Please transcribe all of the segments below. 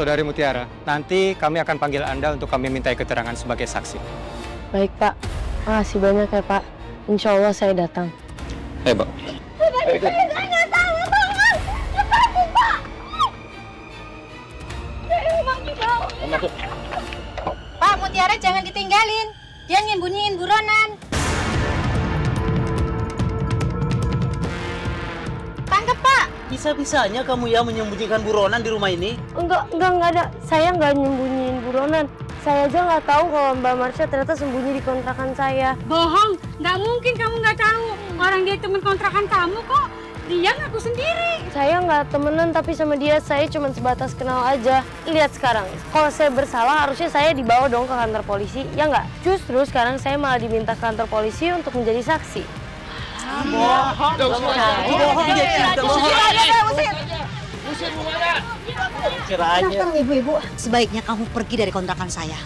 Saudari Mutiara, nanti kami akan panggil Anda untuk kami mintai keterangan sebagai saksi. Baik, Pak. Makasih banyak ya, Pak. Insya Allah saya datang. Ayo, Pak. Saya nggak tahu, tolong! Lepasin, Pak! Saya emang dibawa. Pak, Mutiara jangan ditinggalin. Dia nyembunyiin buronan. Tangkap, Pak! Bisa-bisanya kamu ya menyembunyikan buronan di rumah ini? Enggak ada. Saya nggak nyembunyiin buronan. Saya aja nggak tahu kalau Mbak Marsha ternyata sembunyi di kontrakan saya. Bohong, nggak mungkin kamu nggak tahu. Orang dia teman kontrakan kamu kok. Dia ngaku sendiri. Saya nggak temenan, tapi sama dia saya cuma sebatas kenal aja. Lihat sekarang, kalau saya bersalah harusnya saya dibawa dong ke kantor polisi, ya nggak? Justru sekarang saya malah diminta ke kantor polisi untuk menjadi saksi. Bohong dia, bohong. Usir aja. Datang ibu-ibu, sebaiknya kamu pergi dari kontrakan saya.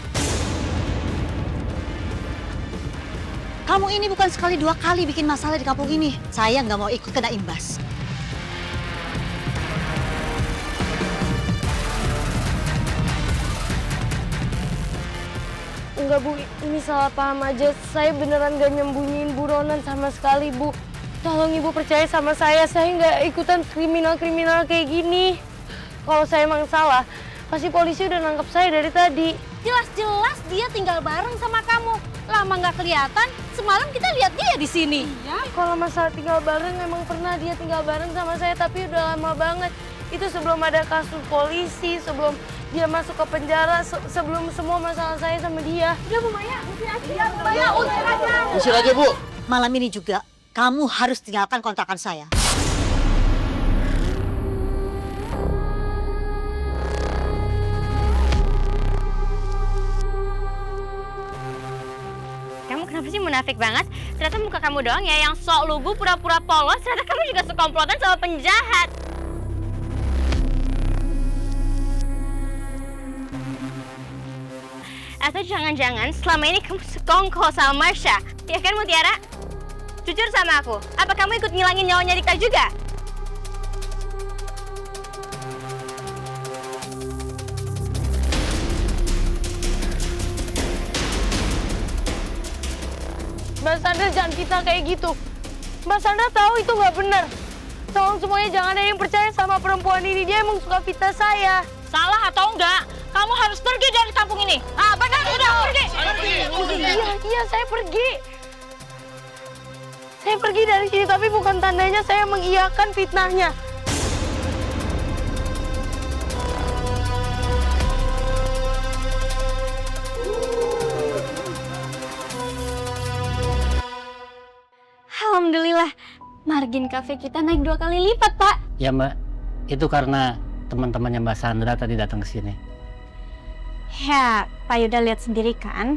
Kamu ini bukan sekali dua kali bikin masalah di kampung ini. Saya nggak mau ikut kena imbas. Enggak, Bu, ini salah paham aja. Saya beneran gak nyembunyiin buronan sama sekali, Bu. Tolong Ibu percaya sama saya nggak ikutan kriminal-kriminal kayak gini. Kalau saya emang salah, pasti polisi udah nangkep saya dari tadi. Jelas-jelas dia tinggal bareng sama kamu. Lama nggak kelihatan, semalam kita lihat dia di sini. Iya. Kalau masalah tinggal bareng, emang pernah dia tinggal bareng sama saya, tapi udah lama banget. Itu sebelum ada kasus polisi, sebelum dia masuk ke penjara, sebelum semua masalah saya sama dia. Udah, Bu Maya, usir aja. Bu Maya, usir aja. Usir aja, Bu. Malam ini juga kamu harus tinggalkan kontrakan saya. Kamu kenapa sih munafik banget? Ternyata muka kamu doang ya yang sok lugu, pura-pura polos. Ternyata kamu juga sekomplotan sama penjahat. Atau jangan-jangan selama ini kamu sekongkol sama Marsha. Ya kan, Mutiara? Jujur sama aku, apa kamu ikut ngilangin nyawanya Dika juga? Mbak Sandra jangan fitnah kayak gitu. Mbak Sandra tahu itu nggak benar. Tolong semuanya jangan ada yang percaya sama perempuan ini. Dia emang suka fitnah saya. Salah atau enggak, kamu harus pergi dari kampung ini. Ah, benar, udah pergi. Iya, saya pergi. Saya pergi dari sini, tapi bukan tandanya saya mengiyakan fitnahnya. Alhamdulillah, margin cafe kita naik 2 kali lipat, Pak. Ya, Mbak. Itu karena teman-temannya Mbak Sandra tadi datang ke sini. Ya, Pak Yuda lihat sendiri kan.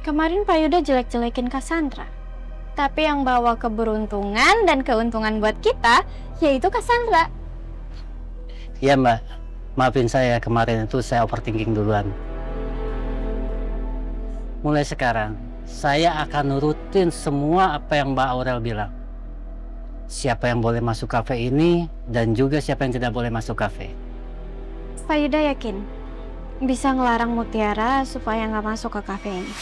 Kemarin Pak Yuda jelek-jelekin Cassandra. Tapi yang bawa keberuntungan dan keuntungan buat kita, yaitu Cassandra. Iya, Mbak. Maafin saya, kemarin itu saya overthinking duluan. Mulai sekarang, saya akan nurutin semua apa yang Mbak Aurel bilang. Siapa yang boleh masuk kafe ini, dan juga siapa yang tidak boleh masuk kafe. Pak Yuda yakin bisa ngelarang Mutiara supaya nggak masuk ke kafe ini.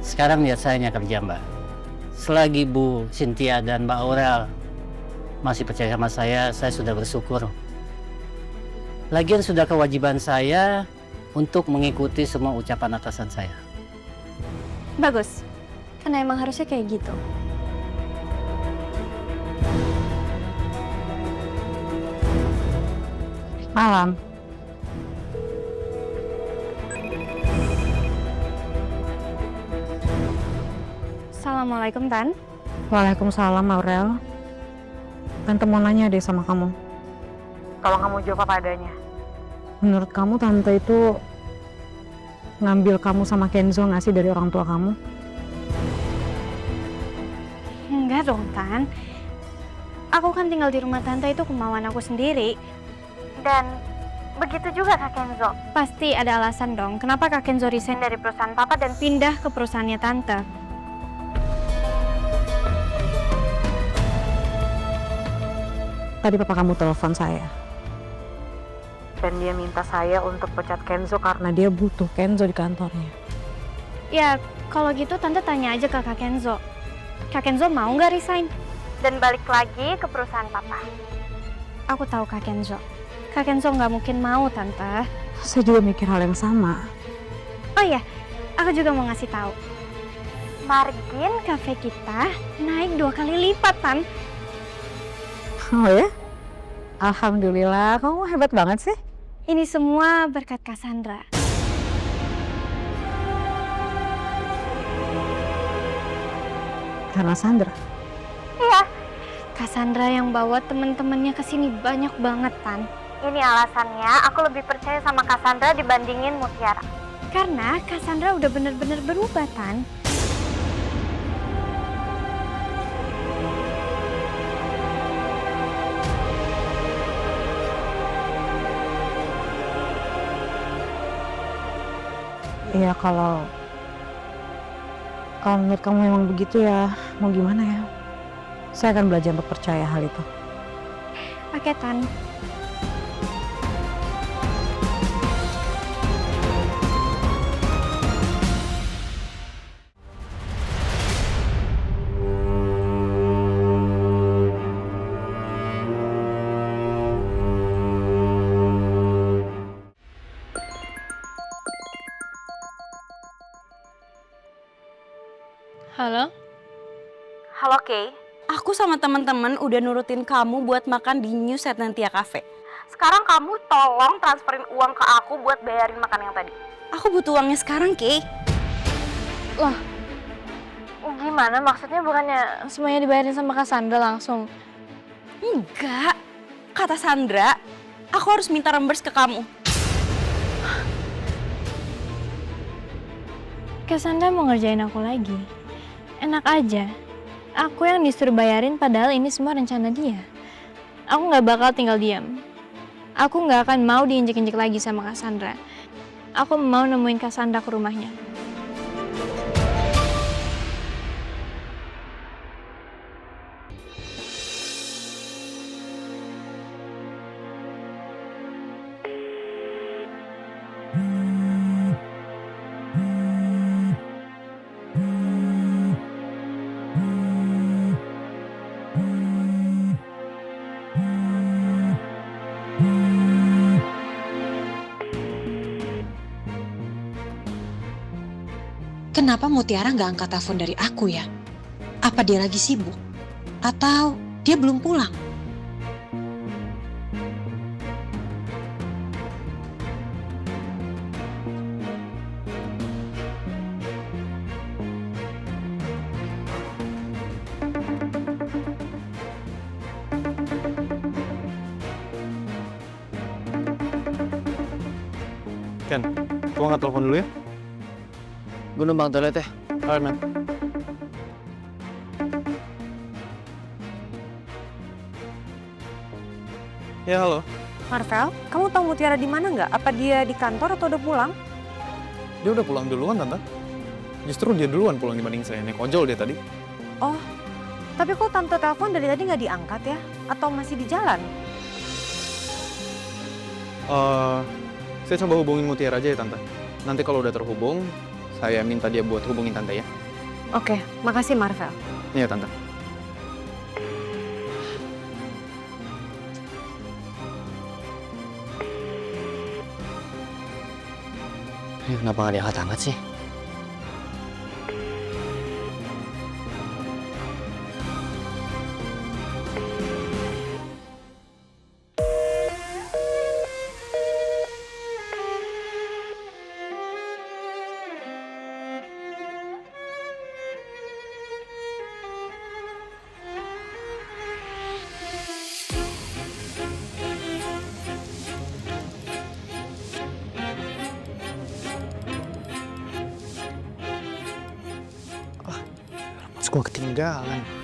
Sekarang lihat saya kerja, Mbak. Selagi Bu Cynthia dan Mbak Aurel masih percaya sama saya sudah bersyukur. Lagian sudah kewajiban saya untuk mengikuti semua ucapan atasan saya. Bagus, karena emang harusnya kayak gitu. Malam. Assalamualaikum, Tan. Waalaikumsalam, Aurel. Tante mau nanya deh sama kamu. Tolong kamu jawab apa adanya. Menurut kamu Tante itu ngambil kamu sama Kenzo nggak sih dari orang tua kamu? Enggak dong, Tan. Aku kan tinggal di rumah Tante itu kemauan aku sendiri. Dan Begitu juga Kak Kenzo. Pasti ada alasan dong kenapa Kak Kenzo resign dari perusahaan Papa dan pindah ke perusahaannya Tante. Tadi papa kamu telepon saya. Dan dia minta saya untuk pecat Kenzo karena dia butuh Kenzo di kantornya. Ya, kalau gitu Tante tanya aja ke Kak Kenzo. Kak Kenzo mau nggak resign? Dan balik lagi ke perusahaan Papa. Aku tahu Kak Kenzo. Kak Kenzo nggak mungkin mau, Tante. Saya juga mikir hal yang sama. Oh iya, aku juga mau ngasih tahu. Margin cafe kita naik 2 kali lipat, Tan. Oh ya? Alhamdulillah, kamu hebat banget sih. Ini semua berkat Cassandra. Karena Sandra. Iya. Cassandra yang bawa temen-temennya ke sini banyak banget, Tan. Ini alasannya aku lebih percaya sama Cassandra dibandingin Mutiara. Karena Cassandra udah bener-bener berubah, Tan. Iya, kalau menurut kamu memang begitu ya, mau gimana ya? Saya akan belajar untuk percaya hal itu. Oke, Tan. Halo? Halo Kay, aku sama teman-teman udah nurutin kamu buat makan di New Setnantia Cafe. Sekarang kamu tolong transferin uang ke aku buat bayarin makan yang tadi. Aku butuh uangnya sekarang, Kay. Loh, gimana? Maksudnya bukannya semuanya dibayarin sama Cassandra langsung? Enggak, kata Sandra, aku harus minta reimburse ke kamu. Cassandra mau ngerjain aku lagi. Enak aja. Aku yang disuruh bayarin padahal ini semua rencana dia. Aku nggak bakal tinggal diam. Aku nggak akan mau diinjek-injek lagi sama Cassandra. Aku mau nemuin Cassandra ke rumahnya. Kenapa Mutiara nggak angkat telepon dari aku ya? Apa dia lagi sibuk? Atau dia belum pulang? Ken, kamu angkat telepon dulu ya. Gue numpang toilet ya. Alright, man. Ya, halo. Marvel, kamu tahu Mutiara di mana nggak? Apa dia di kantor atau udah pulang? Dia udah pulang duluan, Tante. Justru dia duluan pulang dibanding saya. Naik ojol dia tadi. Oh, tapi kok tante telepon dari tadi nggak diangkat ya? Atau masih di jalan? Saya coba hubungin Mutiara aja ya, Tante. Nanti kalau udah terhubung, saya minta dia buat hubungin Tante ya. Oke, makasih Marvel. Iya, Tante. Kenapa nggak diangkat-angkat sih? Terus gue ketinggalan.